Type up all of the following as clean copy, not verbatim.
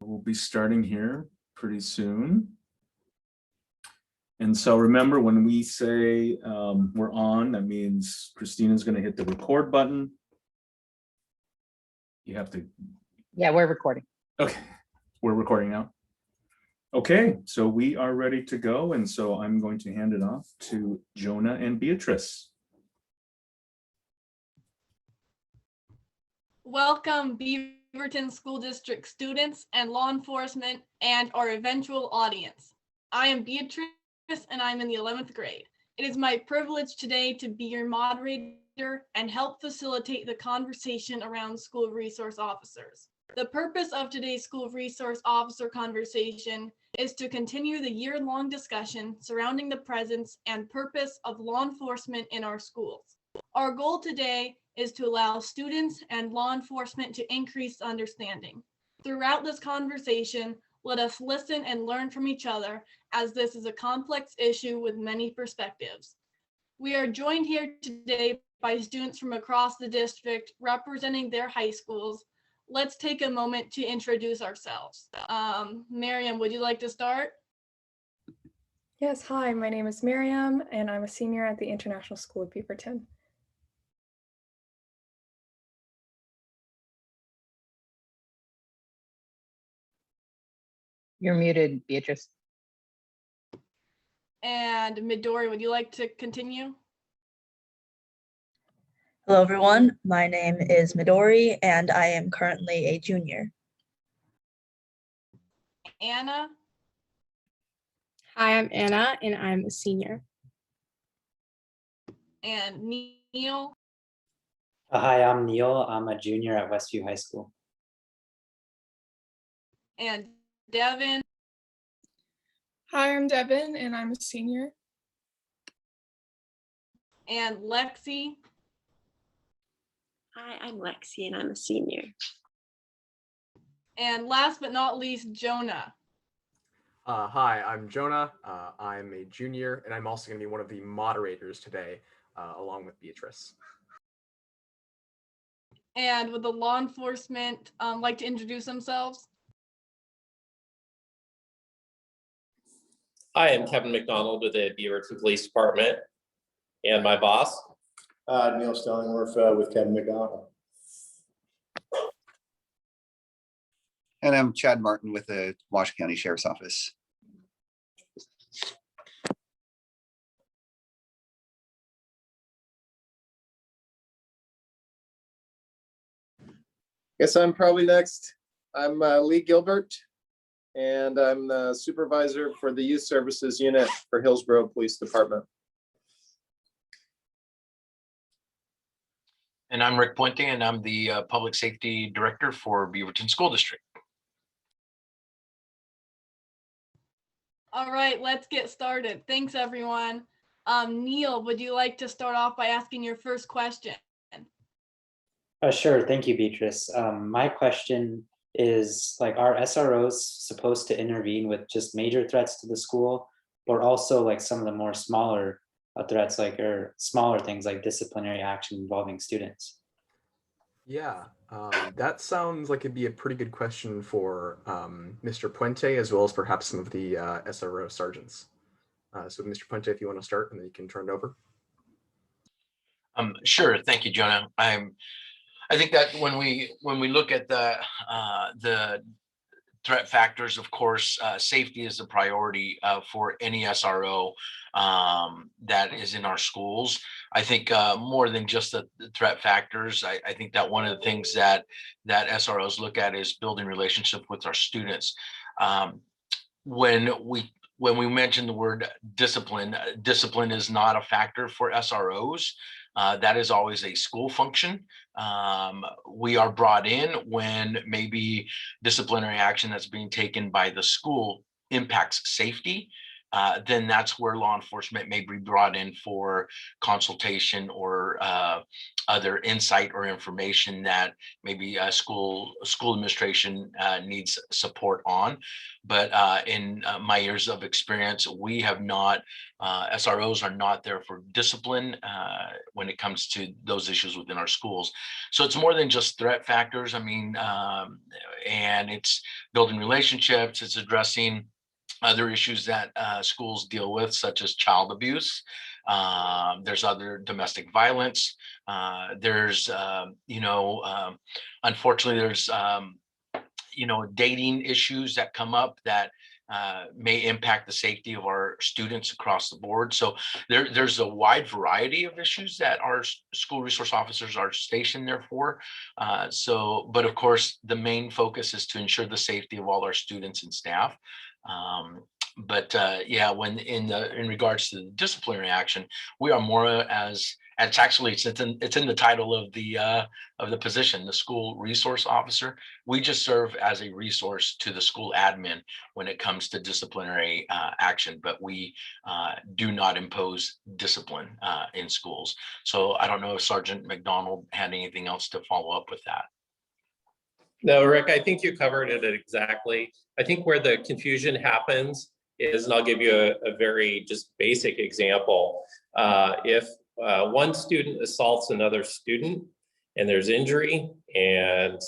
We'll be starting here pretty soon. And so remember, when we say we're on, that means Christina's going to hit the record button. You have to. Yeah, we're recording. Okay, we're recording now. Okay, so we are ready to go. And so I'm going to hand it off to Jonah and Beatrice. Welcome, Beaverton School District students and law enforcement and our eventual audience. I am Beatrice and I'm in the 11th grade. It is my privilege today to be your moderator and help facilitate the conversation around school resource officers. The purpose of today's school resource officer conversation is to continue the year-long discussion surrounding the presence and purpose of law enforcement in our schools. Our goal today is to allow students and law enforcement to increase understanding. Throughout this conversation, let us listen and learn from each other, as this is a complex issue with many perspectives. We are joined here today by students from across the district representing their high schools. Let's take a moment to introduce ourselves. Miriam, would you like to start? Yes, hi, my name is Miriam, and I'm a senior at the International School of Beaverton. You're muted, Beatrice. And Midori, would you like to continue? Hello, everyone. My name is Midori, and I am currently a junior. Anna? Hi, I'm Anna, and I'm a senior. And Neil? Hi, I'm Neil. I'm a junior at Westview High School. And Devin? Hi, I'm Devin, and I'm a senior. And Lexi? Hi, I'm Lexi, and I'm a senior. And last but not least, Jonah. Hi, I'm Jonah. I'm a junior, and I'm also going to be one of the moderators today, along with Beatrice. And would the law enforcement like to introduce themselves? Hi, I'm Kevin McDonald with the Beaverton Police Department, and my boss. Neil Stellingworth with Kevin McDonald. And I'm Chad Martin with the Washington County Sheriff's Office. Guess I'm probably next. I'm Lee Gilbert, and I'm the supervisor for the Youth Services Unit for Hillsborough Police Department. And I'm Rick Puente, and I'm the Public Safety Director for Beaverton School District. All right, let's get started. Thanks, everyone. Neil, would you like to start off by asking your first question? Sure, thank you, Beatrice. My question is, like, are SROs supposed to intervene with just major threats to the school, or also like some of the more smaller threats, like, or smaller things like disciplinary action involving students? Yeah, that sounds like it'd be a pretty good question for Mr. Puente, as well as perhaps some of the SRO sergeants. So Mr. Puente, if you want to start, and then you can turn it over. Sure, thank you, Jonah. I think that when we look at the threat factors, of course, safety is the priority for any SRO that is in our schools. I think more than just the threat factors, I think that one of the things that SROs look at is building relationship with our students. When we mention the word discipline, discipline is not a factor for SROs. That is always a school function. We are brought in when maybe disciplinary action that's being taken by the school impacts safety. then that's where law enforcement may be brought in for consultation or other insight or information that maybe a school administration needs support on. But in my years of experience, we have not, SROs are not there for discipline when it comes to those issues within our schools. So it's more than just threat factors. I mean, and it's building relationships, it's addressing other issues that schools deal with, such as child abuse. There's other domestic violence. There's, unfortunately, there's, dating issues that come up that may impact the safety of our students across the board. So there's a wide variety of issues that our school resource officers are stationed there for. But of course, the main focus is to ensure the safety of all our students and staff. When in regards to the disciplinary action, we are more it's in the title of the position, the school resource officer. We just serve as a resource to the school admin when it comes to disciplinary action, but we do not impose discipline in schools. So I don't know if Sergeant McDonald had anything else to follow up with that. No, Rick, I think you covered it exactly. I think where the confusion happens is, and I'll give you a very just basic example. If one student assaults another student and there's injury and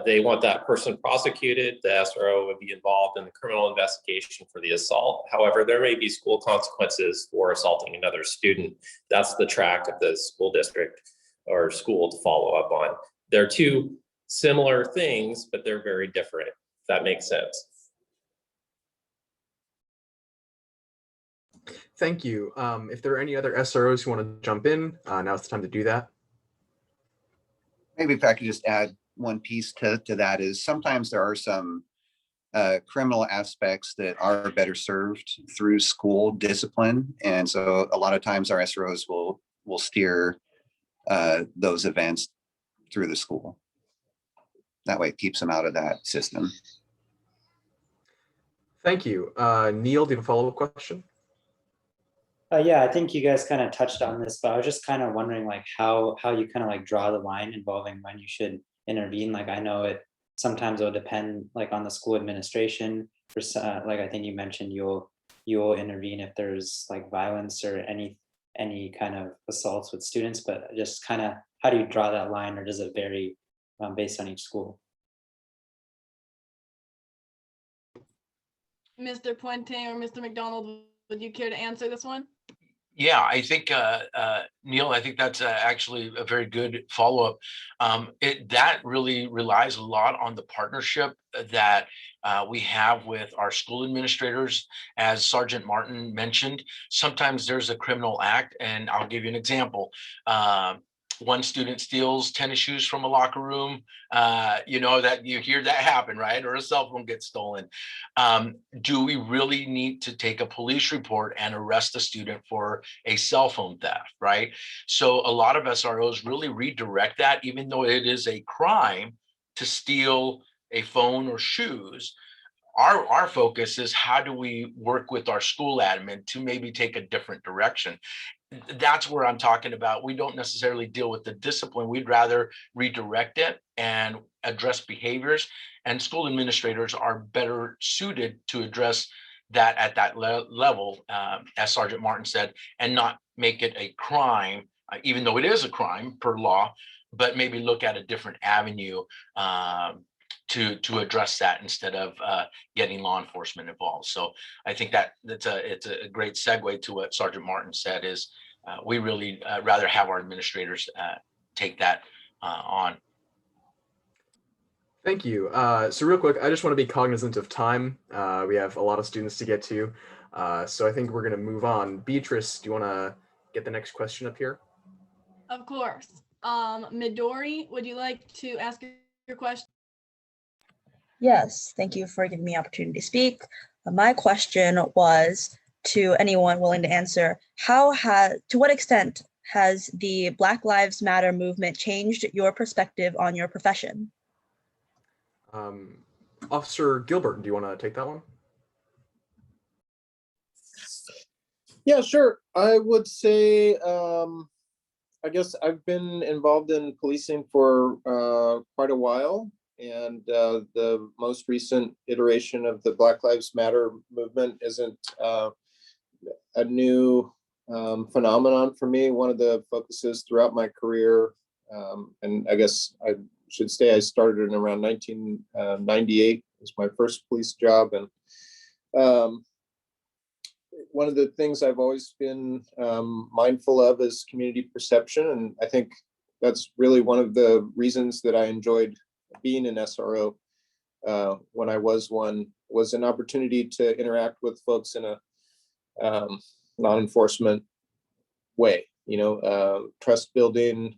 they want that person prosecuted, the SRO would be involved in the criminal investigation for the assault. However, there may be school consequences for assaulting another student. That's the track of the school district or school to follow up on. They're two similar things, but they're very different, if that makes sense. Thank you. If there are any other SROs who want to jump in, now's the time to do that. Maybe if I could just add one piece to that is sometimes there are some criminal aspects that are better served through school discipline. And so a lot of times our SROs will steer those events through the school. That way it keeps them out of that system. Thank you. Neil, do you have a follow-up question? Yeah, I think you guys kind of touched on this, but I was just kind of wondering like how you kind of like draw the line involving when you should intervene. Like I know it sometimes it'll depend like on the school administration. For like I think you mentioned you'll intervene if there's like violence or any kind of assaults with students, but just kind of how do you draw that line, or does it vary based on each school? Mr. Puente or Mr. McDonald, would you care to answer this one? Yeah, I think, Neil, I think that's actually a very good follow-up. That really relies a lot on the partnership that we have with our school administrators. As Sergeant Martin mentioned, sometimes there's a criminal act, and I'll give you an example. One student steals tennis shoes from a locker room, that you hear that happen, right? Or a cell phone gets stolen. Do we really need to take a police report and arrest a student for a cell phone theft, right? So a lot of SROs really redirect that, even though it is a crime to steal a phone or shoes. Our focus is how do we work with our school admin to maybe take a different direction. That's where I'm talking about. We don't necessarily deal with the discipline. We'd rather redirect it and address behaviors. And school administrators are better suited to address that at that level, as Sergeant Martin said, and not make it a crime, even though it is a crime per law, but maybe look at a different avenue to address that instead of getting law enforcement involved. So I think it's a great segue to what Sergeant Martin said is we really rather have our administrators take that on. Thank you. So real quick, I just want to be cognizant of time. We have a lot of students to get to. So I think we're going to move on. Beatrice, do you want to get the next question up here? Of course. Midori, would you like to ask your question? Yes, thank you for giving me opportunity to speak. My question was to anyone willing to answer, to what extent has the Black Lives Matter movement changed your perspective on your profession? Officer Gilbert, do you want to take that one? Yeah, sure. I would say, I guess I've been involved in policing for quite a while. And the most recent iteration of the Black Lives Matter movement isn't a new phenomenon for me. One of the focuses throughout my career, and I guess I should say I started in around 1998 was my first police job. And one of the things I've always been mindful of is community perception. And I think that's really one of the reasons that I enjoyed being an SRO when I was one, was an opportunity to interact with folks in a non-enforcement way, trust building,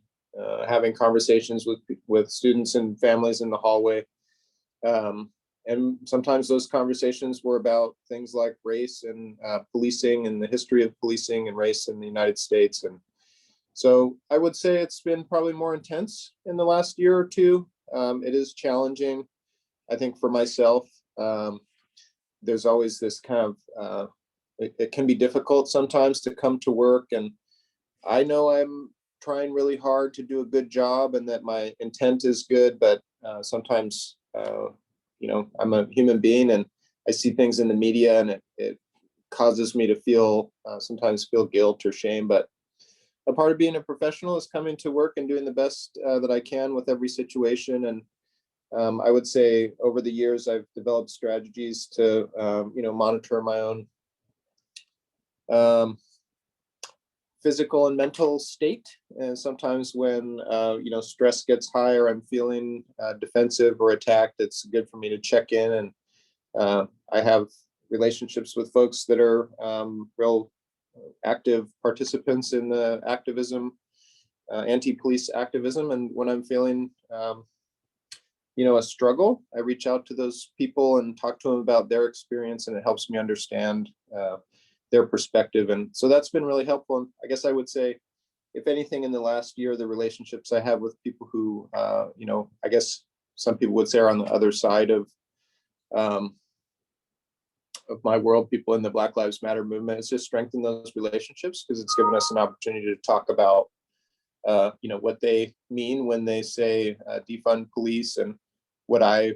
having conversations with students and families in the hallway. And sometimes those conversations were about things like race and policing and the history of policing and race in the United States. And so I would say it's been probably more intense in the last year or two. It is challenging, I think, for myself. There's always this kind of, it can be difficult sometimes to come to work. And I know I'm trying really hard to do a good job and that my intent is good, but sometimes, I'm a human being and I see things in the media and it causes me to sometimes feel guilt or shame. But a part of being a professional is coming to work and doing the best that I can with every situation. And I would say over the years, I've developed strategies to, monitor my own physical and mental state. And sometimes when, stress gets high or I'm feeling defensive or attacked, it's good for me to check in. And I have relationships with folks that are real active participants in the activism, anti-police activism. And when I'm feeling, a struggle, I reach out to those people and talk to them about their experience, and it helps me understand their perspective. And so that's been really helpful. And I guess I would say, if anything, in the last year, the relationships I have with people who, I guess some people would say are on the other side of my world, people in the Black Lives Matter movement, it's just strengthened those relationships because it's given us an opportunity to talk about, what they mean when they say defund police, and what I,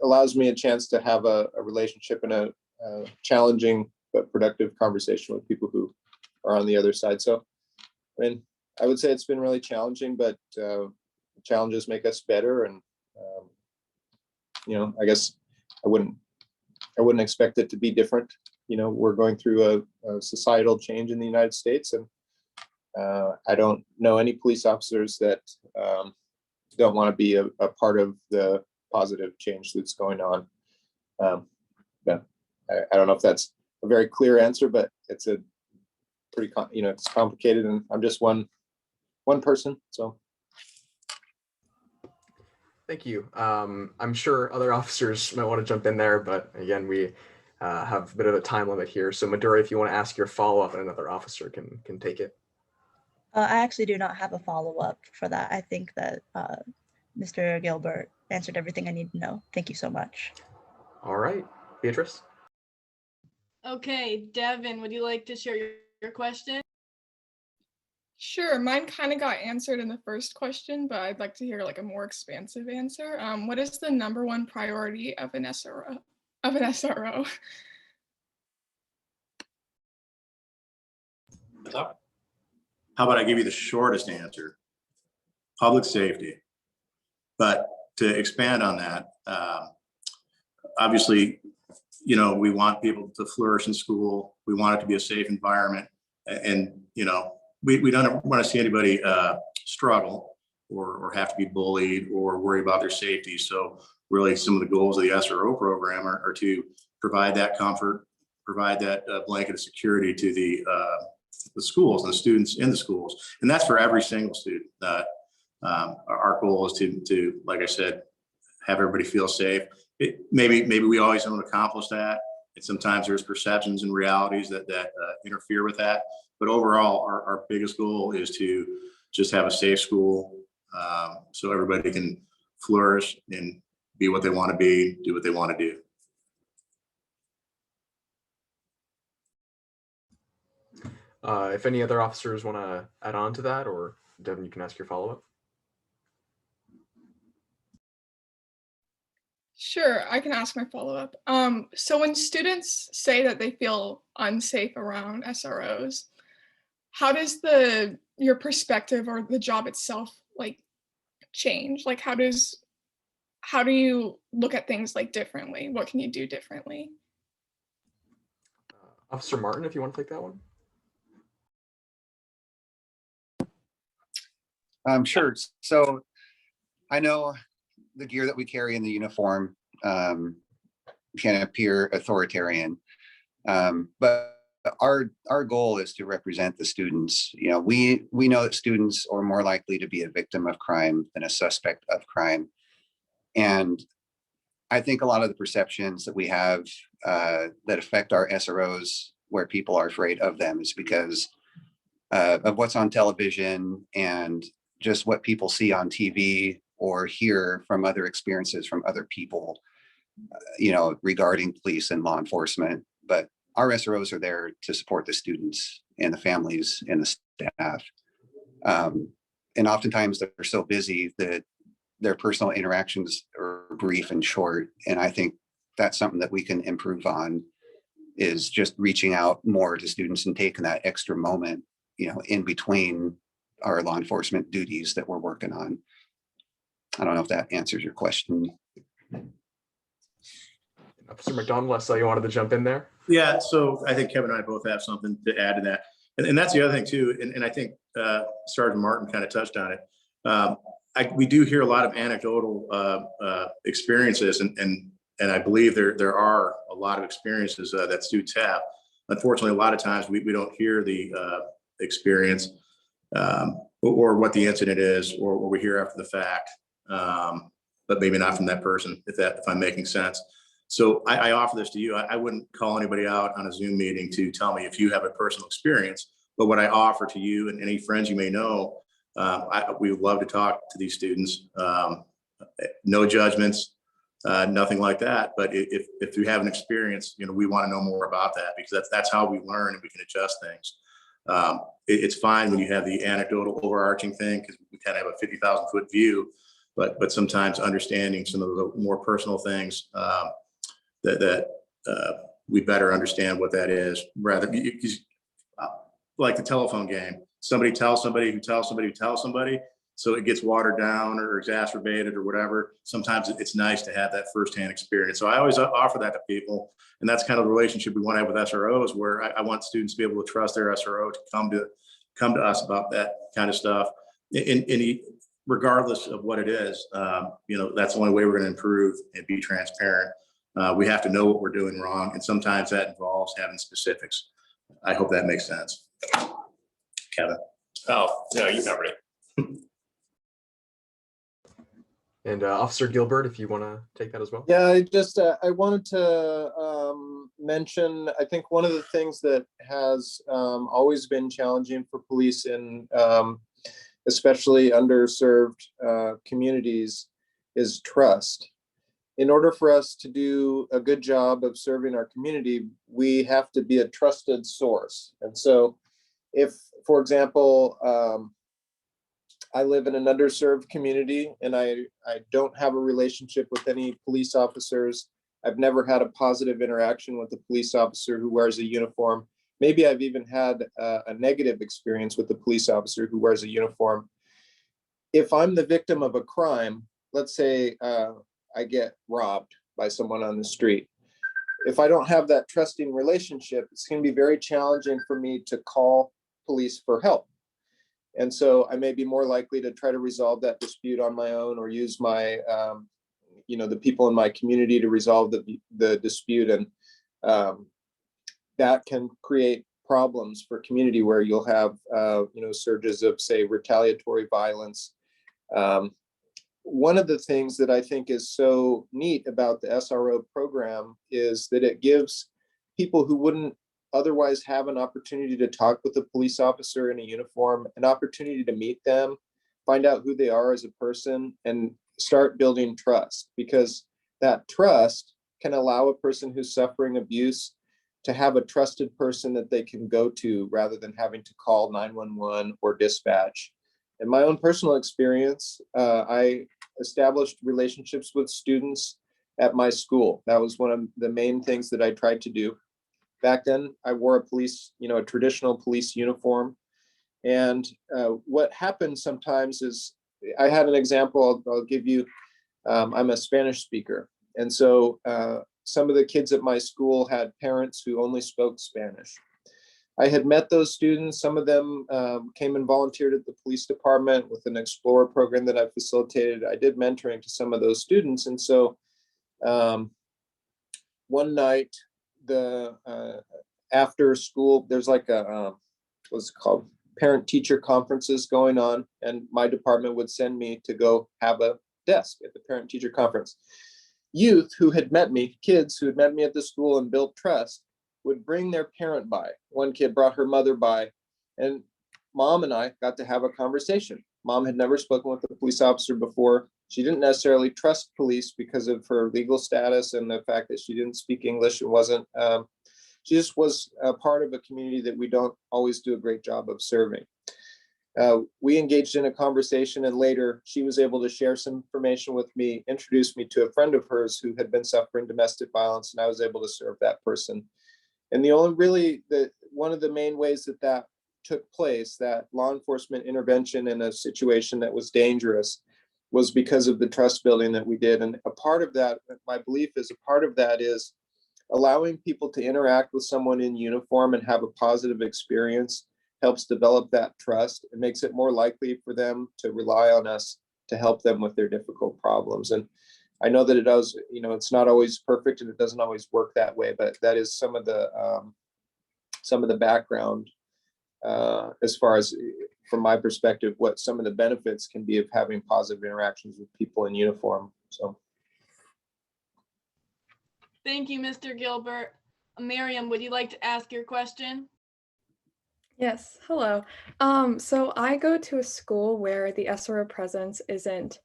allows me a chance to have a relationship and a challenging but productive conversation with people who are on the other side. So, I would say it's been really challenging, but challenges make us better. And, I guess I wouldn't expect it to be different. We're going through a societal change in the United States, and I don't know any police officers that don't want to be a part of the positive change that's going on. Yeah, I don't know if that's a very clear answer, but it's a pretty, it's complicated, and I'm just one person. So. Thank you. I'm sure other officers might want to jump in there, but again, we have a bit of a time limit here. So Midori, if you want to ask your follow-up, and another officer can take it. I actually do not have a follow-up for that. I think that Mr. Gilbert answered everything I need to know. Thank you so much. All right, Beatrice. Okay, Devin, would you like to share your question? Sure, mine kind of got answered in the first question, but I'd like to hear like a more expansive answer. What is the #1 priority of an SRO? How about I give you the shortest answer? Public safety. But to expand on that, obviously, we want people to flourish in school. We want it to be a safe environment. And, we don't want to see anybody struggle or have to be bullied or worry about their safety. So really some of the goals of the SRO program are to provide that comfort, provide that blanket of security to the schools and the students in the schools. And that's for every single student. Our goal is to, like I said, have everybody feel safe. Maybe we always don't accomplish that. And sometimes there's perceptions and realities that interfere with that. But overall, our biggest goal is to just have a safe school so everybody can flourish and be what they want to be, do what they want to do. If any other officers want to add on to that, or Devin, you can ask your follow-up. Sure, I can ask my follow-up. So when students say that they feel unsafe around SROs, how does your perspective or the job itself like change? Like how do you look at things like differently? What can you do differently? Officer Martin, if you want to take that one. Sure. So I know the gear that we carry in the uniform can appear authoritarian, but our goal is to represent the students. You know, we know that students are more likely to be a victim of crime than a suspect of crime, and I think a lot of the perceptions that we have that affect our SROs, where people are afraid of them, is because of what's on television and just what people see on TV or hear from other experiences from other people, you know, regarding police and law enforcement. But our SROs are there to support the students and the families and the staff. And oftentimes they're so busy that their personal interactions are brief and short. And I think that's something that we can improve on, is just reaching out more to students and taking that extra moment, you know, in between our law enforcement duties that we're working on. I don't know if that answers your question. Officer McDonald, I saw you wanted to jump in there. Yeah, so I think Kevin and I both have something to add to that. And that's the other thing too, and I think Sergeant Martin kind of touched on it. We do hear a lot of anecdotal experiences, and I believe there are a lot of experiences that students have. Unfortunately, a lot of times we don't hear the experience or what the incident is, or what we hear after the fact, but maybe not from that person, if I'm making sense. So I offer this to you. I wouldn't call anybody out on a Zoom meeting to tell me if you have a personal experience, but what I offer to you and any friends you may know, we would love to talk to these students. No judgments, nothing like that. But if you have an experience, you know, we want to know more about that, because that's how we learn and we can adjust things. It's fine when you have the anecdotal overarching thing, because we kind of have a 50,000 foot view, but sometimes understanding some of the more personal things that we better understand what that is, rather like the telephone game. Somebody tells somebody who tells somebody who tells somebody, so it gets watered down or exacerbated or whatever. Sometimes it's nice to have that firsthand experience. So I always offer that to people, and that's kind of the relationship we want to have with SROs, where I want students to be able to trust their SRO to come to us about that kind of stuff. Regardless of what it is, you know, that's the only way we're going to improve and be transparent. We have to know what we're doing wrong, and sometimes that involves having specifics. I hope that makes sense. Kevin. Oh, no, you covered it. And Officer Gilbert, if you want to take that as well. Yeah, I wanted to mention, I think one of the things that has always been challenging for police in especially underserved communities is trust. In order for us to do a good job of serving our community, we have to be a trusted source. And so if, for example, I live in an underserved community and I don't have a relationship with any police officers, I've never had a positive interaction with a police officer who wears a uniform. Maybe I've even had a negative experience with a police officer who wears a uniform. If I'm the victim of a crime, let's say I get robbed by someone on the street. If I don't have that trusting relationship, it's going to be very challenging for me to call police for help. And so I may be more likely to try to resolve that dispute on my own, or use my, the people in my community to resolve the dispute. And that can create problems for community where you'll have, surges of, say, retaliatory violence. One of the things that I think is so neat about the SRO program is that it gives people who wouldn't otherwise have an opportunity to talk with a police officer in a uniform an opportunity to meet them, find out who they are as a person, and start building trust, because that trust can allow a person who's suffering abuse to have a trusted person that they can go to rather than having to call 911 or dispatch. In my own personal experience, I established relationships with students at my school. That was one of the main things that I tried to do. Back then, I wore a traditional police uniform. And what happens sometimes is, I had an example I'll give you. I'm a Spanish speaker. And so some of the kids at my school had parents who only spoke Spanish. I had met those students. Some of them came and volunteered at the police department with an Explorer program that I facilitated. I did mentoring to some of those students. And so one night, after school, there's like what's it called? Parent-teacher conferences going on. And my department would send me to go have a desk at the parent-teacher conference. Youth who had met me, kids who had met me at the school and built trust, would bring their parent by. One kid brought her mother by, and mom and I got to have a conversation. Mom had never spoken with a police officer before. She didn't necessarily trust police because of her legal status and the fact that she didn't speak English and wasn't, she just was a part of a community that we don't always do a great job of serving. We engaged in a conversation, and later she was able to share some information with me, introduced me to a friend of hers who had been suffering domestic violence, and I was able to serve that person. And one of the main ways that took place, that law enforcement intervention in a situation that was dangerous, was because of the trust building that we did. And a part of that, my belief is a part of that is allowing people to interact with someone in uniform and have a positive experience helps develop that trust. It makes it more likely for them to rely on us to help them with their difficult problems. And I know that it does, it's not always perfect and it doesn't always work that way, but that is some of the background as far as, from my perspective, what some of the benefits can be of having positive interactions with people in uniform. So. Thank you, Mr. Gilbert. Miriam, would you like to ask your question? Yes, hello. So I go to a school where the SRO presence isn't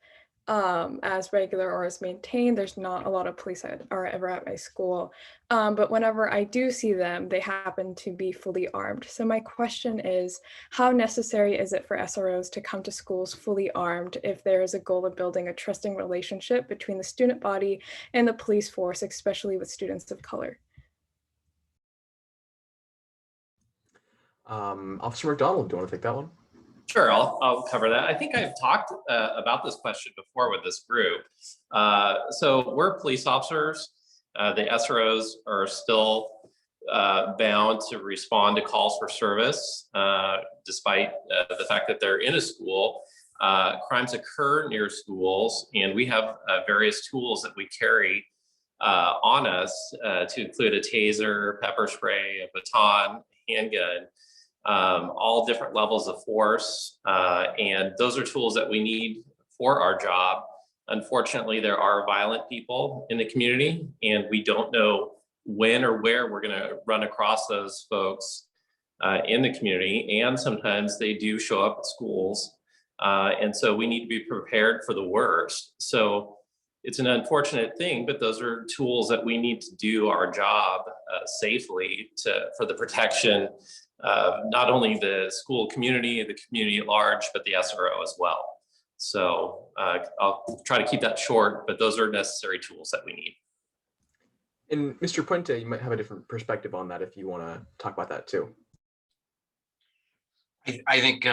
as regular or as maintained. There's not a lot of police are ever at my school. But whenever I do see them, they happen to be fully armed. So my question is, how necessary is it for SROs to come to schools fully armed if there is a goal of building a trusting relationship between the student body and the police force, especially with students of color? Officer McDonald, do you want to take that one? Sure, I'll cover that. I think I've talked about this question before with this group. So we're police officers. The SROs are still bound to respond to calls for service, despite the fact that they're in a school. Crimes occur near schools, and we have various tools that we carry on us to include a taser, pepper spray, a baton, handgun. All different levels of force. And those are tools that we need for our job. Unfortunately, there are violent people in the community, and we don't know when or where we're going to run across those folks in the community. And sometimes they do show up at schools. And so we need to be prepared for the worst. So it's an unfortunate thing, but those are tools that we need to do our job safely for the protection of not only the school community, the community at large, but the SRO as well. So I'll try to keep that short, but those are necessary tools that we need. And Mr. Puente, you might have a different perspective on that if you want to talk about that too. I think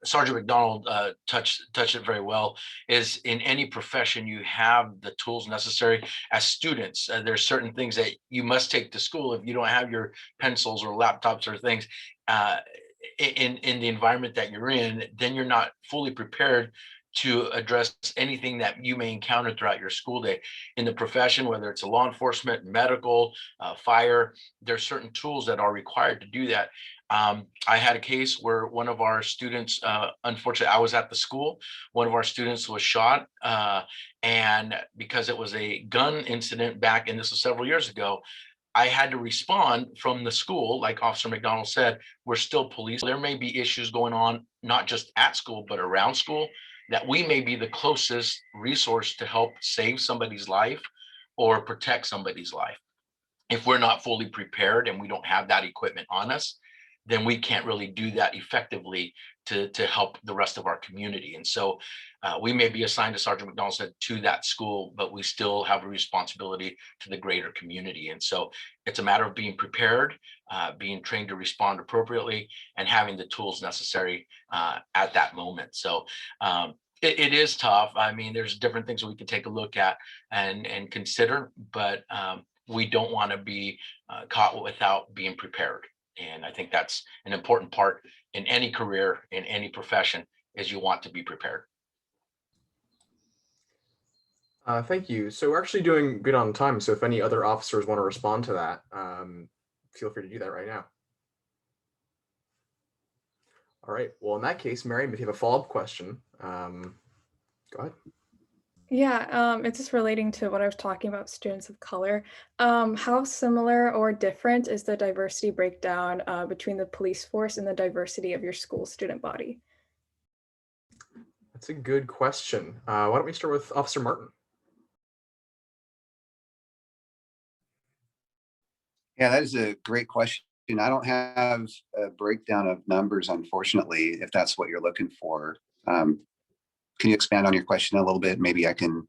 Sergeant McDonald touched it very well. Is in any profession you have the tools necessary. As students, there's certain things that you must take to school. If you don't have your pencils or laptops or things in the environment that you're in, then you're not fully prepared to address anything that you may encounter throughout your school day. In the profession, whether it's a law enforcement, medical, fire, there's certain tools that are required to do that. I had a case where one of our students, unfortunately, I was at the school, one of our students was shot, and because it was a gun incident back, and this was several years ago, I had to respond from the school. Like Officer McDonald said, we're still police. There may be issues going on, not just at school, but around school, that we may be the closest resource to help save somebody's life or protect somebody's life. if we're not fully prepared and we don't have that equipment on us, then we can't really do that effectively to help the rest of our community. And so we may be assigned, as Sergeant McDonald said, to that school, but we still have a responsibility to the greater community. And so it's a matter of being prepared, being trained to respond appropriately, and having the tools necessary at that moment. So it is tough. I mean, there's different things that we can take a look at and consider, but we don't want to be caught without being prepared. And I think that's an important part in any career, in any profession, is you want to be prepared. Thank you. So we're actually doing good on time. So if any other officers want to respond to that, feel free to do that right now. All right. Well, in that case, Miriam, if you have a follow-up question, go ahead. Yeah, it's just relating to what I was talking about, students of color. How similar or different is the diversity breakdown between the police force and the diversity of your school student body? That's a good question. Why don't we start with Officer Martin? Yeah, that is a great question. I don't have a breakdown of numbers, unfortunately, if that's what you're looking for. Can you expand on your question a little bit? Maybe I can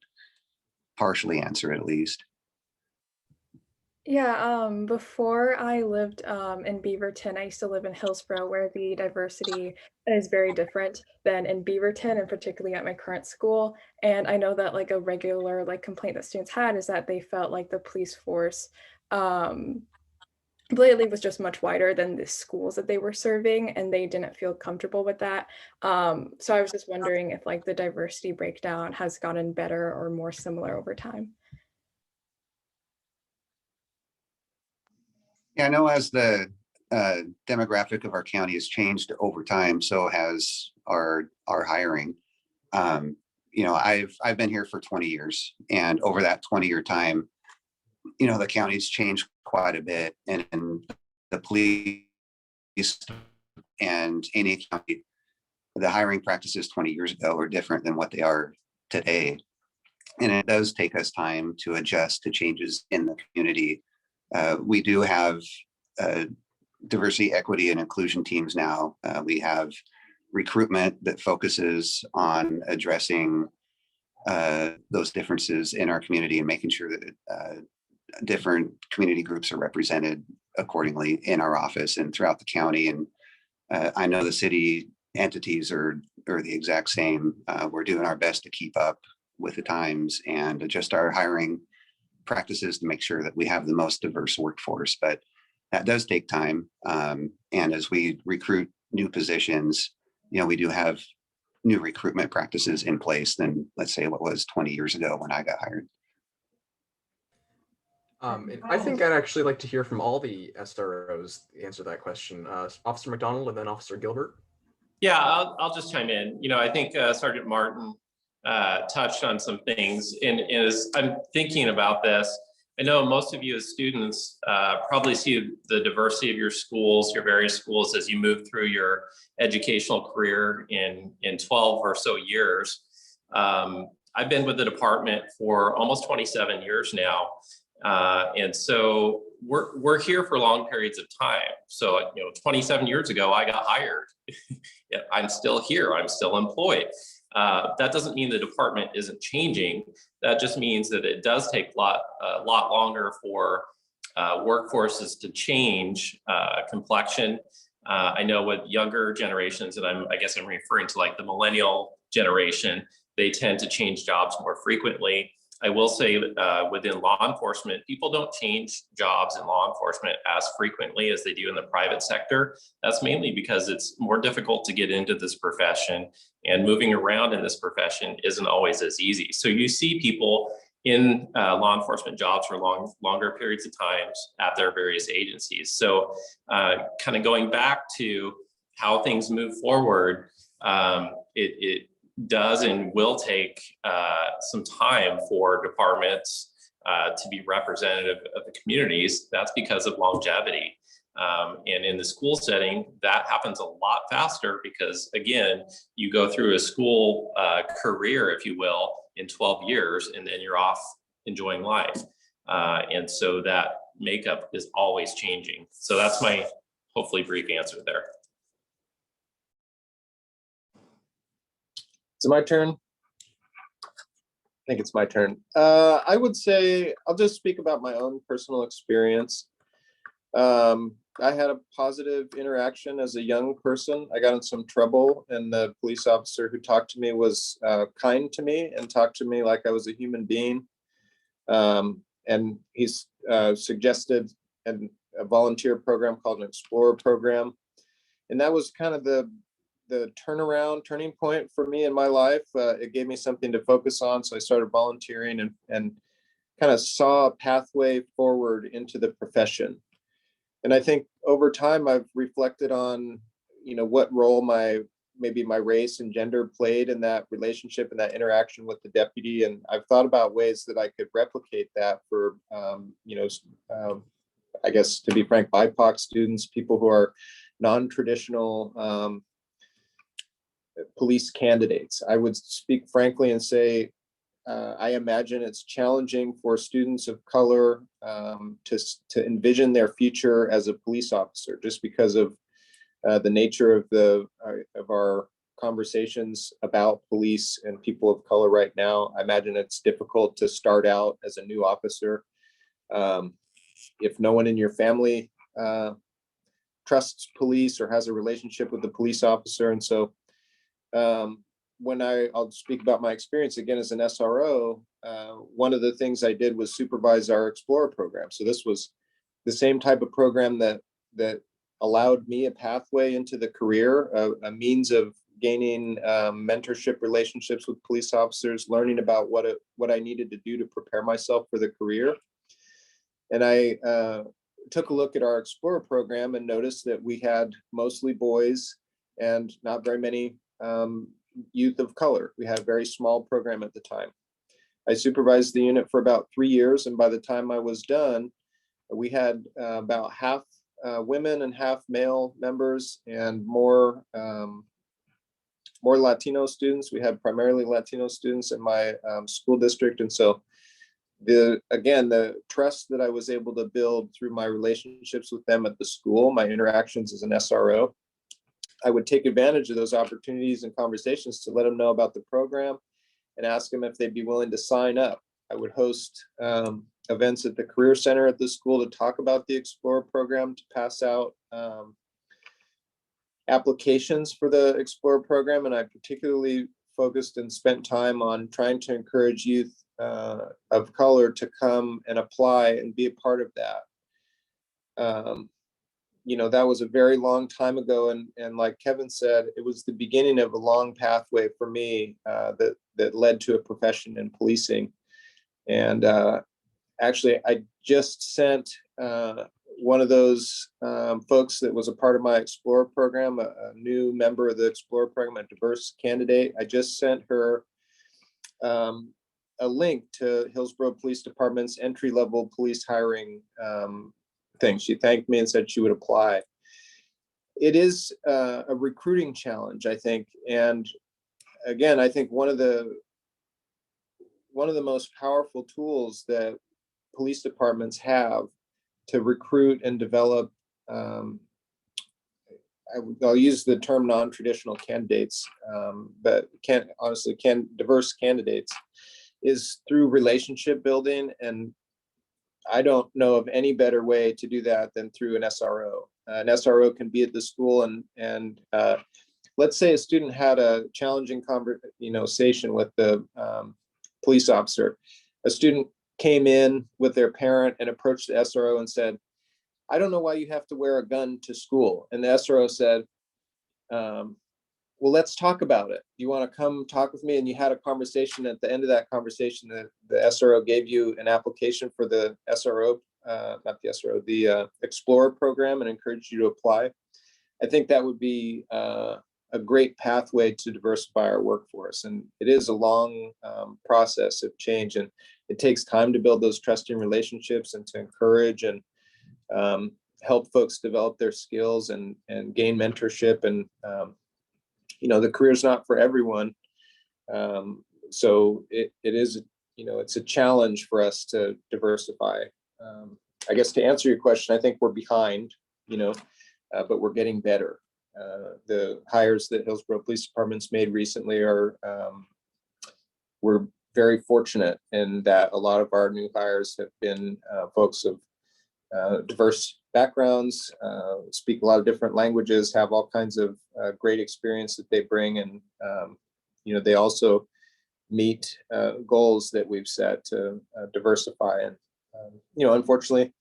partially answer it at least. Yeah, before I lived in Beaverton, I used to live in Hillsborough, where the diversity is very different than in Beaverton, and particularly at my current school. And I know that like a regular like complaint that students had is that they felt like the police force lately was just much wider than the schools that they were serving, and they didn't feel comfortable with that. So I was just wondering if like the diversity breakdown has gotten better or more similar over time. Yeah, I know as the demographic of our county has changed over time, so has our hiring. You know, I've been here for 20 years, and over that 20-year time, you know, the county's changed quite a bit, and the police and any county, the hiring practices 20 years ago are different than what they are today. And it does take us time to adjust to changes in the community. We do have diversity, equity, and inclusion teams now. We have recruitment that focuses on addressing those differences in our community and making sure that different community groups are represented accordingly in our office and throughout the county. And I know the city entities are the exact same. We're doing our best to keep up with the times and adjust our hiring practices to make sure that we have the most diverse workforce, but that does take time. And as we recruit new positions, you know, we do have new recruitment practices in place than, let's say, what was 20 years ago when I got hired. And I think I'd actually like to hear from all the SROs answer that question. Officer McDonald and then Officer Gilbert. Yeah, I'll just chime in. You know, I think Sergeant Martin touched on some things. And as I'm thinking about this, I know most of you as students probably see the diversity of your schools, your various schools, as you move through your educational career in 12 or so years. I've been with the department for almost 27 years now. And so we're here for long periods of time. So, you know, 27 years ago, I got hired. I'm still here. I'm still employed. That doesn't mean the department isn't changing. That just means that it does take a lot longer for workforces to change complexion. I know with younger generations, and I guess I'm referring to like the millennial generation, they tend to change jobs more frequently. I will say within law enforcement, people don't change jobs in law enforcement as frequently as they do in the private sector. That's mainly because it's more difficult to get into this profession, and moving around in this profession isn't always as easy. So you see people in law enforcement jobs for longer periods of times at their various agencies. So kind of going back to how things move forward, it does and will take some time for departments to be representative of the communities. That's because of longevity. And in the school setting, that happens a lot faster because, again, you go through a school career, if you will, in 12 years, and then you're off enjoying life. And so that makeup is always changing. So that's my hopefully brief answer there. Is it my turn? I think it's my turn. I would say I'll just speak about my own personal experience. I had a positive interaction as a young person. I got in some trouble, and the police officer who talked to me was kind to me and talked to me like I was a human being. And he's suggested a volunteer program called an Explorer program. And that was kind of the turning point for me in my life. It gave me something to focus on. So I started volunteering and kind of saw a pathway forward into the profession. And I think over time I've reflected on, what role maybe my race and gender played in that relationship and that interaction with the deputy. And I've thought about ways that I could replicate that for, I guess, to be frank, BIPOC students, people who are non-traditional police candidates. I would speak frankly and say, I imagine it's challenging for students of color to envision their future as a police officer, just because of the nature of our conversations about police and people of color right now. I imagine it's difficult to start out as a new officer if no one in your family trusts police or has a relationship with the police officer. And so when I'll speak about my experience again as an SRO, one of the things I did was supervise our Explorer program. So this was the same type of program that allowed me a pathway into the career, a means of gaining mentorship relationships with police officers, learning about what I needed to do to prepare myself for the career. And I took a look at our Explorer program and noticed that we had mostly boys and not very many youth of color. We had a very small program at the time. I supervised the unit for about 3 years, and by the time I was done, we had about half women and half male members, and more Latino students. We had primarily Latino students in my school district, and so the trust that I was able to build through my relationships with them at the school, my interactions as an SRO, I would take advantage of those opportunities and conversations to let them know about the program and ask them if they'd be willing to sign up. I would host events at the Career Center at the school to talk about the Explorer program, to pass out applications for the Explorer program. And I particularly focused and spent time on trying to encourage youth of color to come and apply and be a part of that. That was a very long time ago. And like Kevin said, it was the beginning of a long pathway for me that led to a profession in policing. And actually, I just sent one of those folks that was a part of my Explorer program, a new member of the Explorer program, a diverse candidate. I just sent her a link to Hillsborough Police Department's entry-level police hiring thing. She thanked me and said she would apply. It is a recruiting challenge, I think. And again, I think one of the most powerful tools that police departments have to recruit and develop, I'll use the term non-traditional candidates, but diverse candidates, is through relationship building. And I don't know of any better way to do that than through an SRO. An SRO can be at the school and let's say a student had a challenging conversation with the police officer. A student came in with their parent and approached the SRO and said, "I don't know why you have to wear a gun to school." And the SRO said, "Well, let's talk about it. Do you want to come talk with me?" And you had a conversation. At the end of that conversation, the SRO gave you an application for the the Explorer program, and encouraged you to apply. I think that would be a great pathway to diversify our workforce. And it is a long process of change, and it takes time to build those trusting relationships and to encourage and help folks develop their skills and gain mentorship. And the career is not for everyone. So it is, it's a challenge for us to diversify I guess to answer your question, I think we're behind, but we're getting better. The hires that Hillsborough Police Department's made recently are, we're very fortunate in that a lot of our new hires have been folks of diverse backgrounds, speak a lot of different languages, have all kinds of great experience that they bring. And, they also meet goals that we've set to diversify. And, unfortunately,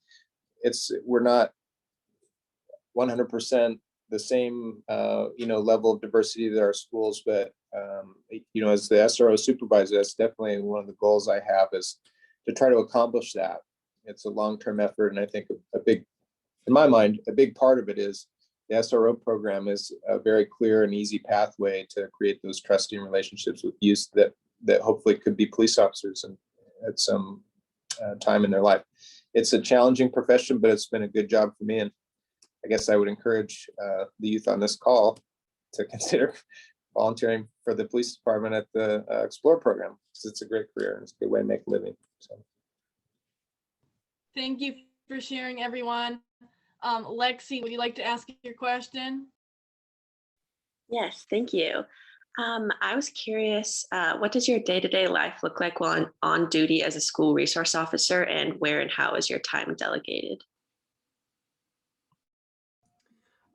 we're not 100% the same, level of diversity that our schools, but, as the SRO supervisor, that's definitely one of the goals I have, is to try to accomplish that. It's a long-term effort. And I think in my mind, a big part of it is the SRO program is a very clear and easy pathway to create those trusting relationships with youth that hopefully could be police officers and at some time in their life. It's a challenging profession, but it's been a good job for me. And I guess I would encourage the youth on this call to consider volunteering for the police department at the Explore program, because it's a great career and it's a good way to make a living. So. Thank you for sharing, everyone. Lexi, would you like to ask your question? Yes, thank you. I was curious, what does your day-to-day life look like while on duty as a school resource officer, and where and how is your time delegated?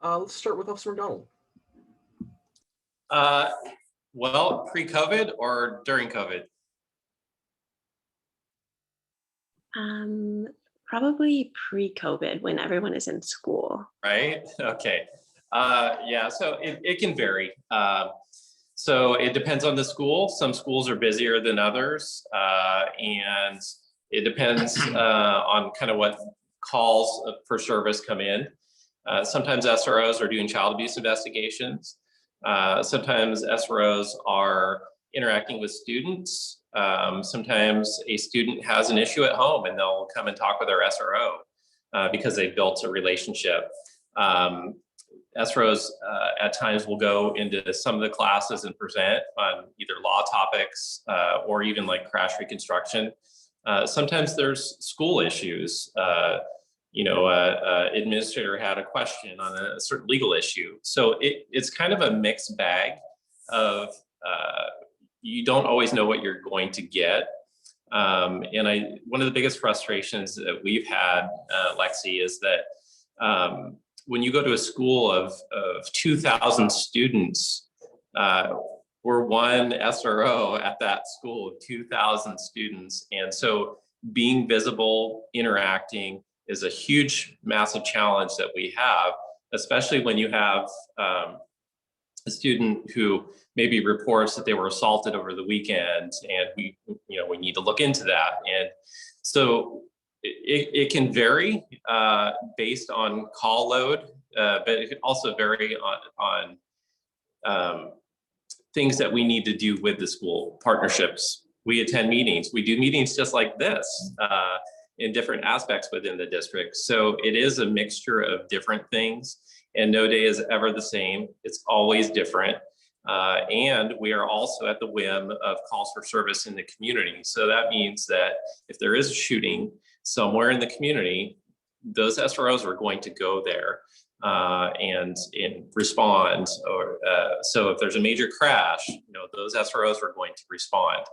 Let's start with Officer McDonald. Well, pre-COVID or during COVID? Probably pre-COVID, when everyone is in school. Right? Okay. Yeah, so it can vary. So it depends on the school. Some schools are busier than others. And it depends on kind of what calls for service come in. Sometimes SROs are doing child abuse investigations. Sometimes SROs are interacting with students. Sometimes a student has an issue at home and they'll come and talk with our SRO because they've built a relationship. SROs at times will go into some of the classes and present on either law topics or even like crash reconstruction. Sometimes there's school issues. Administrator had a question on a certain legal issue. So it's kind of a mixed bag of, you don't always know what you're going to get. One of the biggest frustrations that we've had, Lexi, is that when you go to a school of 2,000 students, we're one SRO at that school of 2,000 students. And so being visible, interacting is a huge, massive challenge that we have, especially when you have a student who maybe reports that they were assaulted over the weekend, and we need to look into that. And so it can vary based on call load, but it can also vary on things that we need to do with the school, partnerships. We attend meetings. We do meetings just like this in different aspects within the district. So it is a mixture of different things, and no day is ever the same. It's always different. And we are also at the whim of calls for service in the community. So that means that if there is a shooting somewhere in the community, those SROs are going to go there and respond. Or so if there's a major crash, those SROs are going to respond.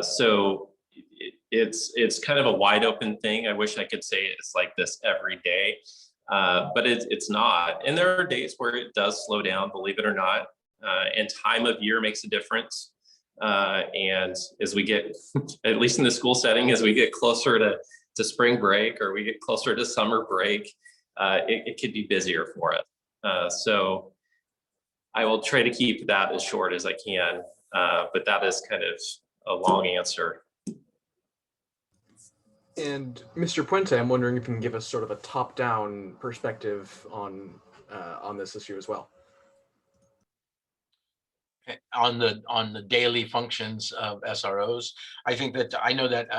So it's kind of a wide open thing. I wish I could say it's like this every day, but it's not. And there are days where it does slow down, believe it or not. And time of year makes a difference. And as we get, at least in the school setting, as we get closer to spring break, or we get closer to summer break, it could be busier for us. So I will try to keep that as short as I can, but that is kind of a long answer. And Mr. Puente, I'm wondering if you can give us sort of a top-down perspective on this issue as well. On the daily functions of SROs, I think that I know that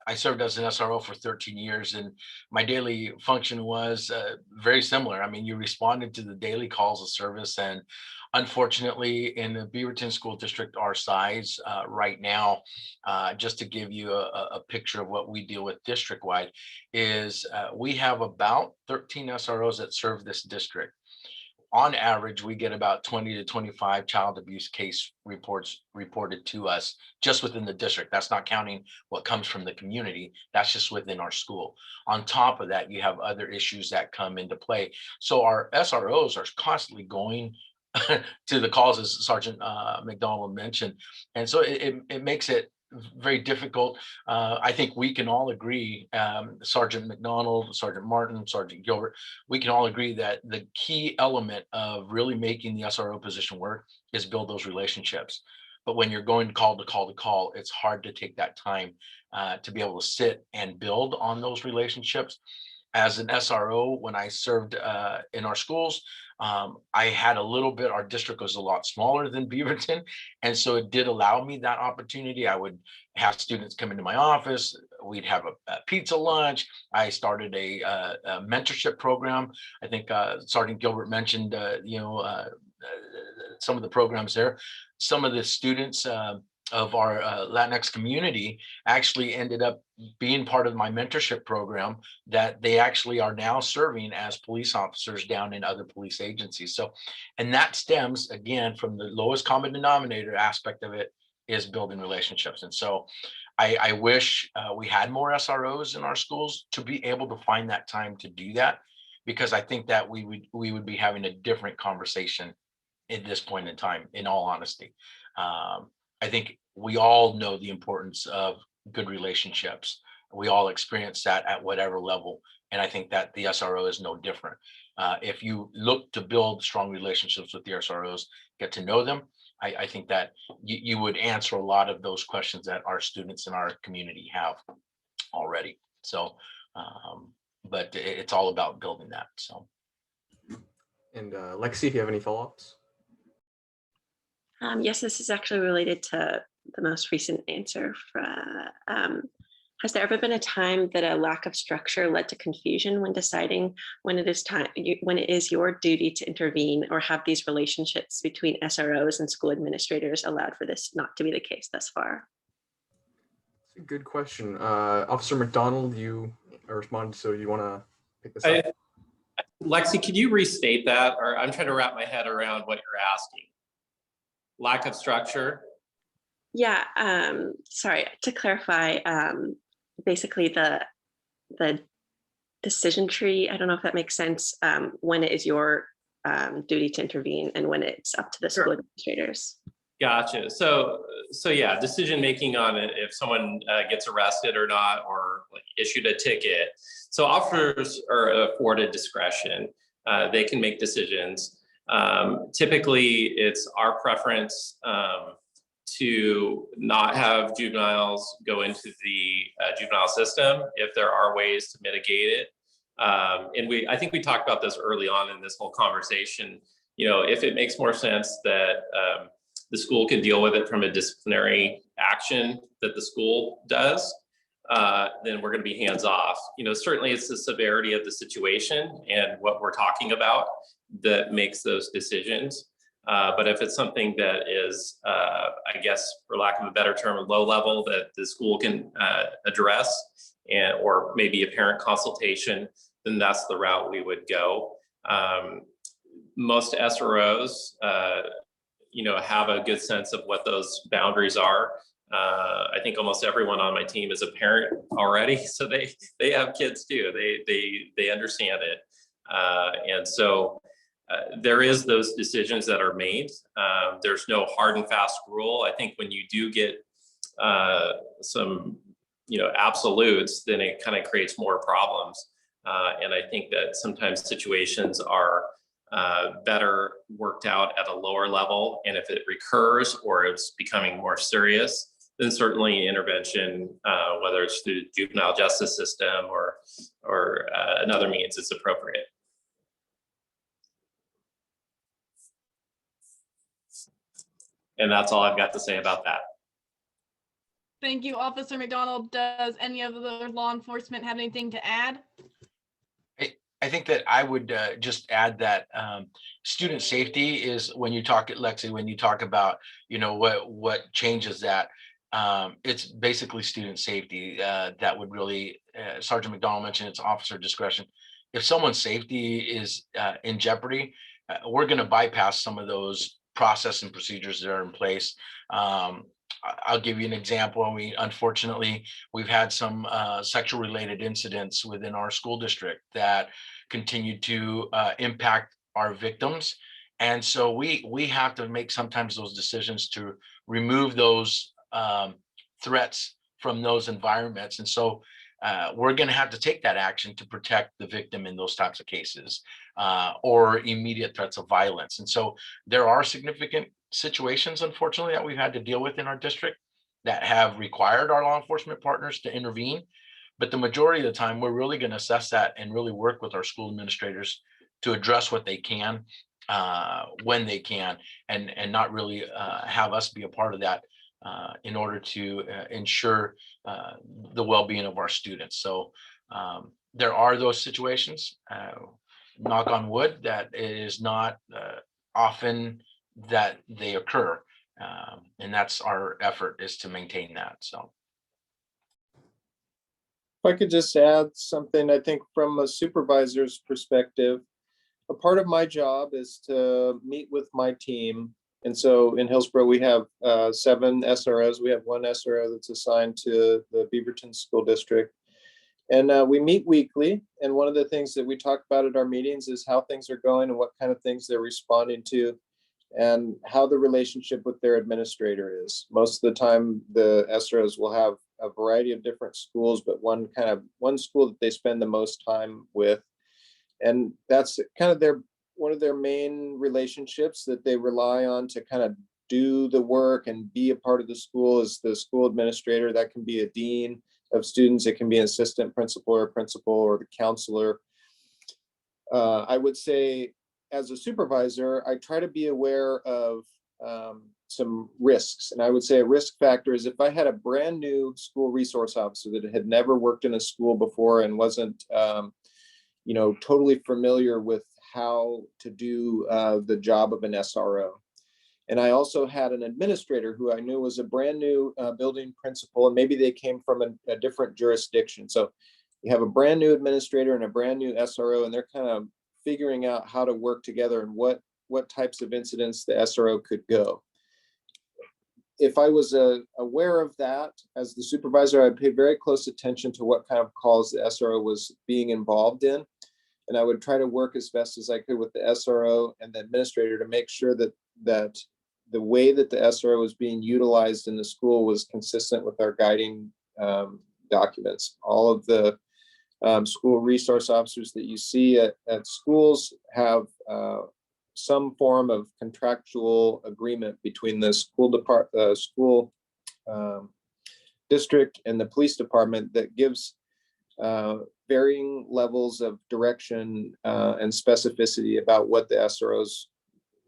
I served as an SRO for 13 years, and my daily function was very similar. I mean, you responded to the daily calls of service, and unfortunately, in the Beaverton School District our size right now, just to give you a picture of what we deal with district-wide, is we have about 13 SROs that serve this district. On average, we get about 20 to 25 child abuse case reports reported to us just within the district. That's not counting what comes from the community. That's just within our school. On top of that, you have other issues that come into play. So our SROs are constantly going to the calls, as Sergeant McDonald mentioned. And so it makes it very difficult. I think we can all agree, Sergeant McDonald, Sergeant Martin, Sergeant Gilbert, we can all agree that the key element of really making the SRO position work is build those relationships. But when you're going call to call to call, it's hard to take that time to be able to sit and build on those relationships. As an SRO, when I served in our schools, I had a little bit, our district was a lot smaller than Beaverton. And so it did allow me that opportunity. I would have students come into my office. We'd have a pizza lunch. I started a mentorship program. I think Sergeant Gilbert mentioned, some of the programs there. Some of the students of our Latinx community actually ended up being part of my mentorship program, that they actually are now serving as police officers down in other police agencies. So, and that stems again from the lowest common denominator aspect of it, is building relationships. And so I wish we had more SROs in our schools to be able to find that time to do that, because I think that we would be having a different conversation at this point in time, in all honesty. I think we all know the importance of good relationships. We all experience that at whatever level. And I think that the SRO is no different. If you look to build strong relationships with the SROs, get to know them, I think that you would answer a lot of those questions that our students in our community have already. So, but it's all about building that. So. And Lexi, if you have any follow-ups? Yes, this is actually related to the most recent answer. Has there ever been a time that a lack of structure led to confusion when deciding when it is your duty to intervene, or have these relationships between SROs and school administrators allowed for this not to be the case thus far? That's a good question. Officer McDonald, you responded, so you want to pick this up? Lexi, could you restate that? Or I'm trying to wrap my head around what you're asking. Lack of structure? Yeah, sorry, to clarify, basically the decision tree, I don't know if that makes sense, when it is your duty to intervene and when it's up to the school administrators. Gotcha. So yeah, decision making on it, if someone gets arrested or not, or like issued a ticket. So officers are afforded discretion. They can make decisions. Typically, it's our preference to not have juveniles go into the juvenile system if there are ways to mitigate it. And I think we talked about this early on in this whole conversation. You know, if it makes more sense that the school can deal with it from a disciplinary action that the school does, then we're going to be hands off. You know, certainly it's the severity of the situation and what we're talking about that makes those decisions. But if it's something that is, I guess, for lack of a better term, low level that the school can address, or maybe a parent consultation, then that's the route we would go. Most SROs, have a good sense of what those boundaries are. I think almost everyone on my team is a parent already, so they have kids too. They understand it, and so. There is those decisions that are made. There's no hard and fast rule. I think when you do get some, absolutes, then it kind of creates more problems. And I think that sometimes situations are better worked out at a lower level. And if it recurs or it's becoming more serious, then certainly intervention, whether it's through the juvenile justice system or another means, is appropriate. And that's all I've got to say about that. Thank you, Officer McDonald. Does any of the law enforcement have anything to add? I think that I would just add that student safety is when you talk, Lexi, when you talk about, what changes that, it's basically student safety that would really, Sergeant McDonald mentioned it's officer discretion. If someone's safety is in jeopardy, we're going to bypass some of those process and procedures that are in place. I'll give you an example. Unfortunately, we've had some sexual related incidents within our school district that continue to impact our victims. And so we have to make sometimes those decisions to remove those threats from those environments. And so we're going to have to take that action to protect the victim in those types of cases or immediate threats of violence. And so there are significant situations, unfortunately, that we've had to deal with in our district that have required our law enforcement partners to intervene. But the majority of the time, we're really going to assess that and really work with our school administrators to address what they can when they can, and not really have us be a part of that in order to ensure the well-being of our students. So there are those situations, knock on wood, that it is not often that they occur. And that's our effort, is to maintain that. So. If I could just add something, I think from a supervisor's perspective, a part of my job is to meet with my team. And so in Hillsborough, we have 7 SROs. We have 1 SRO that's assigned to the Beaverton School District. And we meet weekly. And one of the things that we talk about at our meetings is how things are going and what kind of things they're responding to, and how the relationship with their administrator is. Most of the time, the SROs will have a variety of different schools, but one school that they spend the most time with. And that's kind of one of their main relationships that they rely on to kind of do the work and be a part of the school, is the school administrator. That can be a dean of students. It can be an assistant principal or principal or the counselor. I would say, as a supervisor, I try to be aware of some risks. And I would say a risk factor is if I had a brand new school resource officer that had never worked in a school before and wasn't, totally familiar with how to do the job of an SRO. And I also had an administrator who I knew was a brand new building principal, and maybe they came from a different jurisdiction. So you have a brand new administrator and a brand new SRO, and they're kind of figuring out how to work together and what types of incidents the SRO could go. If I was aware of that as the supervisor, I'd pay very close attention to what kind of calls the SRO was being involved in. And I would try to work as best as I could with the SRO and the administrator to make sure that the way that the SRO was being utilized in the school was consistent with our guiding documents. All of the school resource officers that you see at schools have some form of contractual agreement between the school district and the police department that gives varying levels of direction and specificity about what the SROs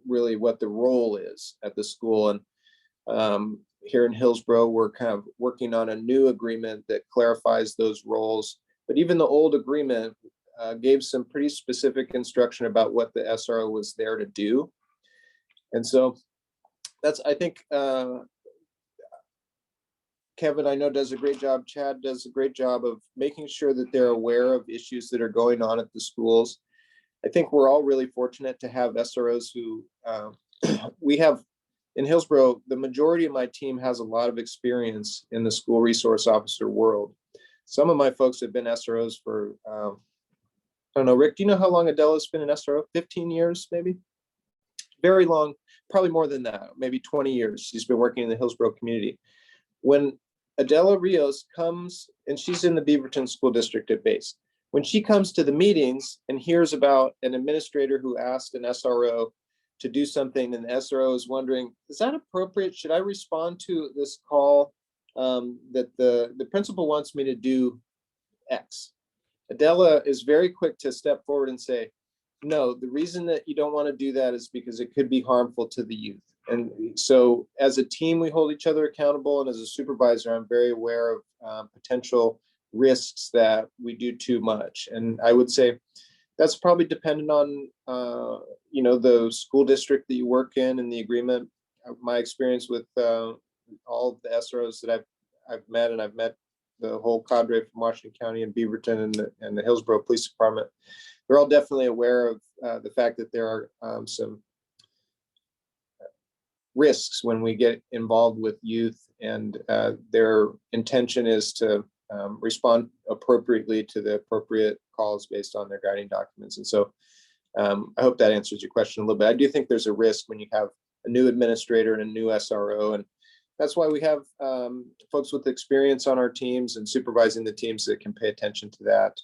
really, what the role is at the school. And here in Hillsborough, we're kind of working on a new agreement that clarifies those roles. But even the old agreement gave some pretty specific instruction about what the SRO was there to do. And so that's, I think, Kevin, I know, does a great job. Chad does a great job of making sure that they're aware of issues that are going on at the schools. I think we're all really fortunate to have SROs who we have in Hillsborough. The majority of my team has a lot of experience in the school resource officer world. Some of my folks have been SROs for, I don't know, Rick, do you know how long Adela's been an SRO? 15 years, maybe? Very long, probably more than that, maybe 20 years. She's been working in the Hillsborough community. When Adela Rios comes, and she's in the Beaverton School District at base, when she comes to the meetings and hears about an administrator who asked an SRO to do something, and the SRO is wondering, is that appropriate? Should I respond to this call that the principal wants me to do X? Adela is very quick to step forward and say, no, the reason that you don't want to do that is because it could be harmful to the youth. And so as a team, we hold each other accountable. And as a supervisor, I'm very aware of potential risks that we do too much. And I would say that's probably dependent on, the school district that you work in and the agreement. My experience with all of the SROs that I've met, and I've met the whole cadre from Washington County and Beaverton and the Hillsborough Police Department, they're all definitely aware of the fact that there are some risks when we get involved with youth, and their intention is to respond appropriately to the appropriate calls based on their guiding documents. And so I hope that answers your question a little bit. I do think there's a risk when you have a new administrator and a new SRO, and that's why we have folks with experience on our teams and supervising the teams that can pay attention to that,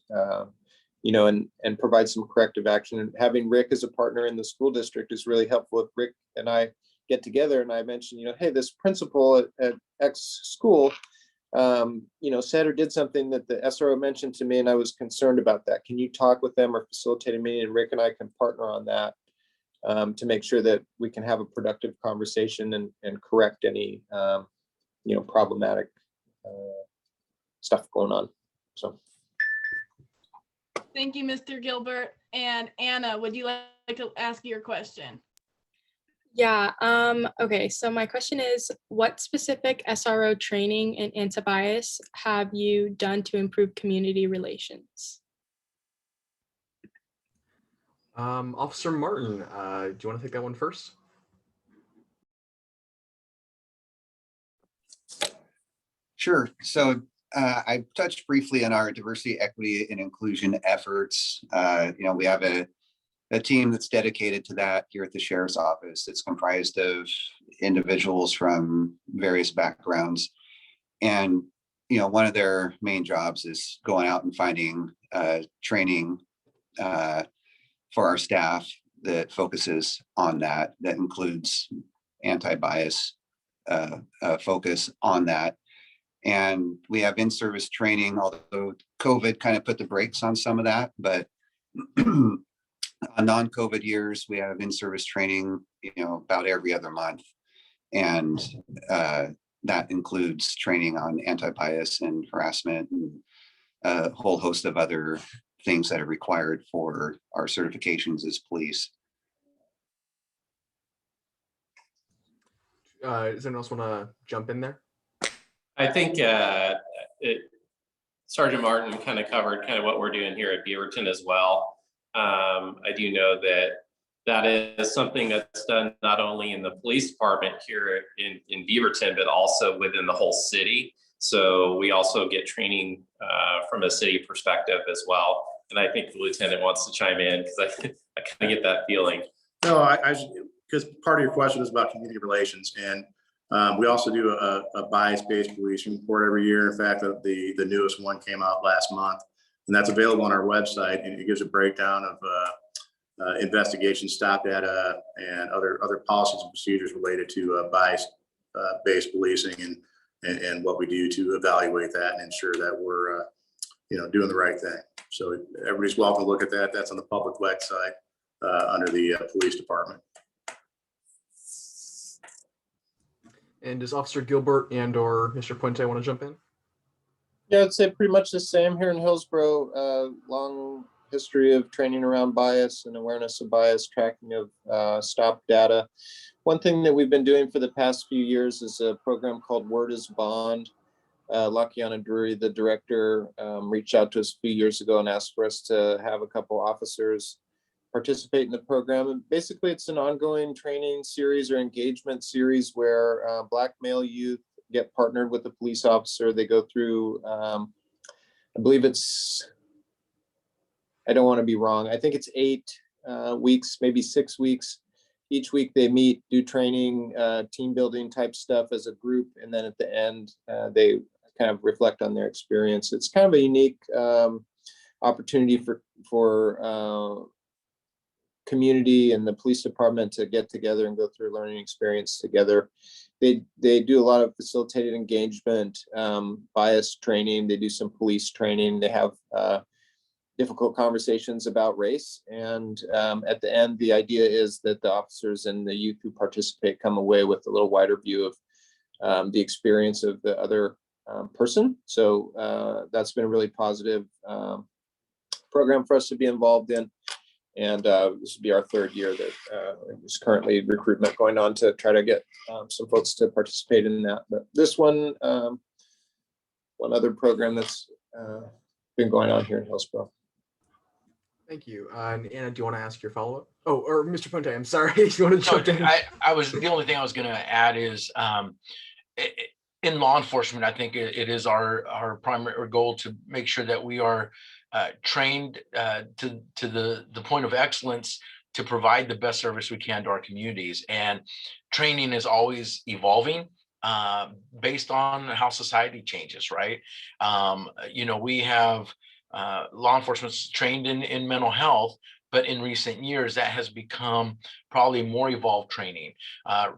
and provide some corrective action. And having Rick as a partner in the school district is really helpful. If Rick and I get together and I mention, hey, this principal at X school, said or did something that the SRO mentioned to me, and I was concerned about that. Can you talk with them or facilitate a meeting? And Rick and I can partner on that to make sure that we can have a productive conversation and correct any, problematic stuff going on. So. Thank you, Mr. Gilbert. And Anna, would you like to ask your question? Yeah, okay, so my question is, what specific SRO training and anti-bias have you done to improve community relations? Officer Martin, do you want to take that one first? Sure. So I touched briefly on our diversity, equity, and inclusion efforts. We have a team that's dedicated to that here at the Sheriff's Office. It's comprised of individuals from various backgrounds. And, one of their main jobs is going out and finding training for our staff that focuses on that includes anti-bias focus on that. And we have in-service training, although COVID kind of put the brakes on some of that, but on non-COVID years, we have in-service training, about every other month. And that includes training on anti-bias and harassment and a whole host of other things that are required for our certifications as police. Does anyone else want to jump in there? I think Sergeant Martin kind of covered kind of what we're doing here at Beaverton as well. I do know that is something that's done not only in the police department here in Beaverton, but also within the whole city. So we also get training from a city perspective as well. And I think the lieutenant wants to chime in because I kind of get that feeling. No, because part of your question is about community relations, and we also do a bias-based policing report every year. In fact, the newest one came out last month, and that's available on our website, and it gives a breakdown of investigation, stop data, and other policies and procedures related to bias-based policing and what we do to evaluate that and ensure that we're doing the right thing. So everybody's welcome to look at that. That's on the public website under the police department. And does Officer Gilbert and or Mr. Puente want to jump in? Yeah, I'd say pretty much the same here in Hillsborough. Long history of training around bias and awareness of bias, tracking of stop data. One thing that we've been doing for the past few years is a program called Word is Bond. Lakiana Drury, the director, reached out to us a few years ago and asked for us to have a couple officers participate in the program. And basically, it's an ongoing training series or engagement series where Black male youth get partnered with a police officer. They go through, I believe it's, I don't want to be wrong, I think it's 8 weeks, maybe 6 weeks. Each week they meet, do training, team building type stuff as a group. And then at the end, they kind of reflect on their experience. It's kind of a unique opportunity for community and the police department to get together and go through a learning experience together. They do a lot of facilitated engagement, bias training. They do some police training. They have difficult conversations about race. And at the end, the idea is that the officers and the youth who participate come away with a little wider view of the experience of the other person. So that's been a really positive program for us to be involved in. And this will be our third year that there's currently recruitment going on to try to get some folks to participate in that. But this one other program that's been going on here in Hillsborough. Thank you. And Anna, do you want to ask your follow-up? Oh, or Mr. Puente, I'm sorry. You want to jump in? The only thing I was going to add is in law enforcement, I think it is our primary goal to make sure that we are trained to the point of excellence to provide the best service we can to our communities. And training is always evolving based on how society changes, right? We have law enforcement trained in mental health, but in recent years that has become probably more evolved training.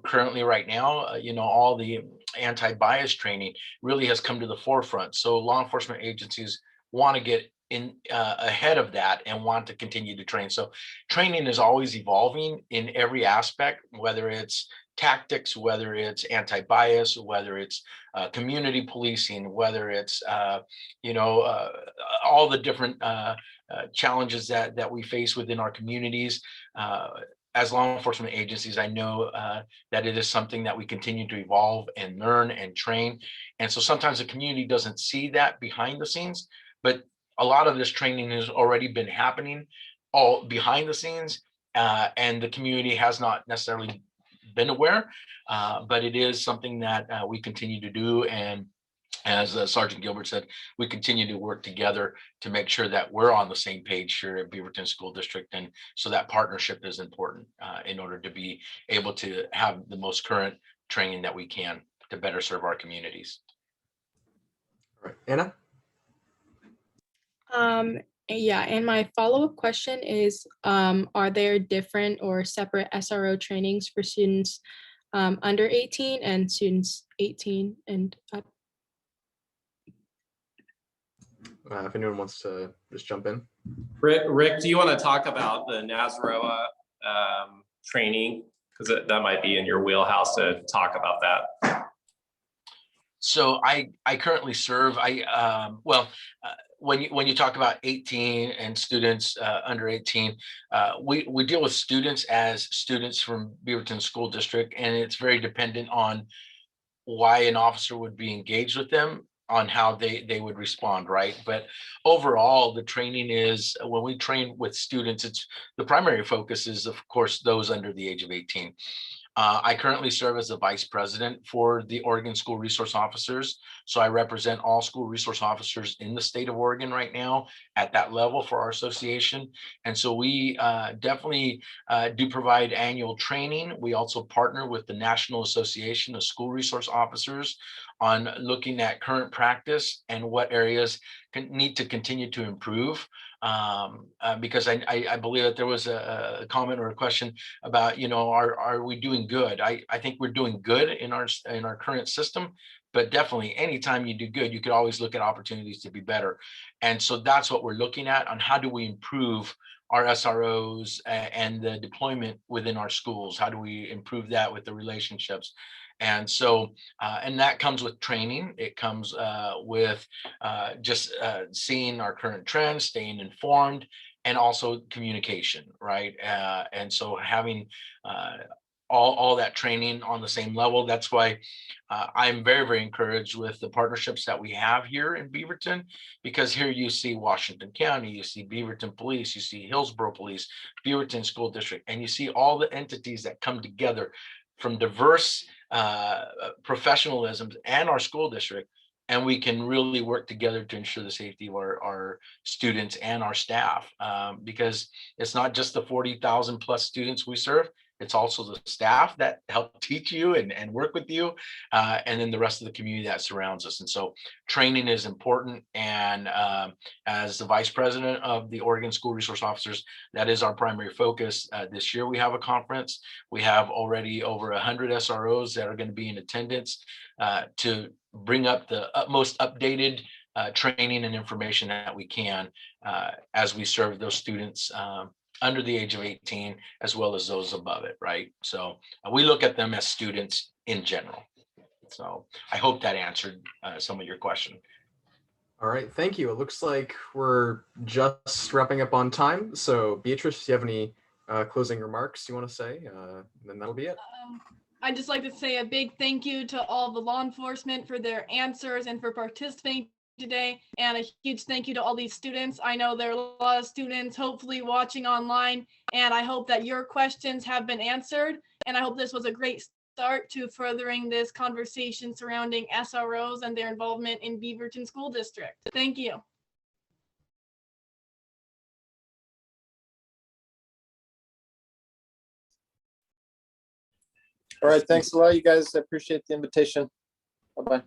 Currently right now, all the anti-bias training really has come to the forefront. So law enforcement agencies want to get in ahead of that and want to continue to train. So training is always evolving in every aspect, whether it's tactics, whether it's anti-bias, whether it's community policing, whether it's all the different challenges that we face within our communities. As law enforcement agencies, I know that it is something that we continue to evolve and learn and train. And so sometimes the community doesn't see that behind the scenes, but a lot of this training has already been happening all behind the scenes, and the community has not necessarily been aware, but it is something that we continue to do. And as Sergeant Gilbert said, we continue to work together to make sure that we're on the same page here at Beaverton School District. And so that partnership is important in order to be able to have the most current training that we can to better serve our communities. All right, Anna? Yeah, and my follow-up question is, are there different or separate SRO trainings for students under 18 and students 18 and up? If anyone wants to just jump in. Rick, do you want to talk about the NASROA training? Because that might be in your wheelhouse to talk about that. So I currently serve, when you talk about 18 and students under 18, we deal with students as students from Beaverton School District, and it's very dependent on why an officer would be engaged with them, on how they would respond, right? But overall, the training is, when we train with students, it's the primary focus is, of course, those under the age of 18. I currently serve as the vice president for the Oregon School Resource Officers. So I represent all school resource officers in the state of Oregon right now at that level for our association. And so we definitely do provide annual training. We also partner with the National Association of School Resource Officers on looking at current practice and what areas need to continue to improve. Because I believe that there was a comment or a question about, are we doing good? I think we're doing good in our current system, but definitely anytime you do good, you could always look at opportunities to be better. And so that's what we're looking at, on how do we improve our SROs and the deployment within our schools? How do we improve that with the relationships? And so, and that comes with training. It comes with just seeing our current trends, staying informed, and also communication, right? And so having all that training on the same level. That's why I'm very, very encouraged with the partnerships that we have here in Beaverton, because here you see Washington County, you see Beaverton Police, you see Hillsborough Police, Beaverton School District, and you see all the entities that come together from diverse professionalisms and our school district, and we can really work together to ensure the safety of our students and our staff, because it's not just the 40,000 plus students we serve, it's also the staff that help teach you and work with you, and then the rest of the community that surrounds us. And so training is important. And as the vice president of the Oregon School Resource Officers, that is our primary focus. This year we have a conference. We have already over 100 SROs that are going to be in attendance to bring up the most updated training and information that we can as we serve those students under the age of 18, as well as those above it, right? So we look at them as students in general. So I hope that answered some of your question. All right, thank you. It looks like we're just wrapping up on time. So Beatrice, do you have any closing remarks you want to say? Then that'll be it. I'd just like to say a big thank you to all the law enforcement for their answers and for participating today. And a huge thank you to all these students. I know there are a lot of students hopefully watching online, and I hope that your questions have been answered. And I hope this was a great start to furthering this conversation surrounding SROs and their involvement in Beaverton School District. Thank you. All right, thanks a lot, you guys. I appreciate the invitation. Bye-bye.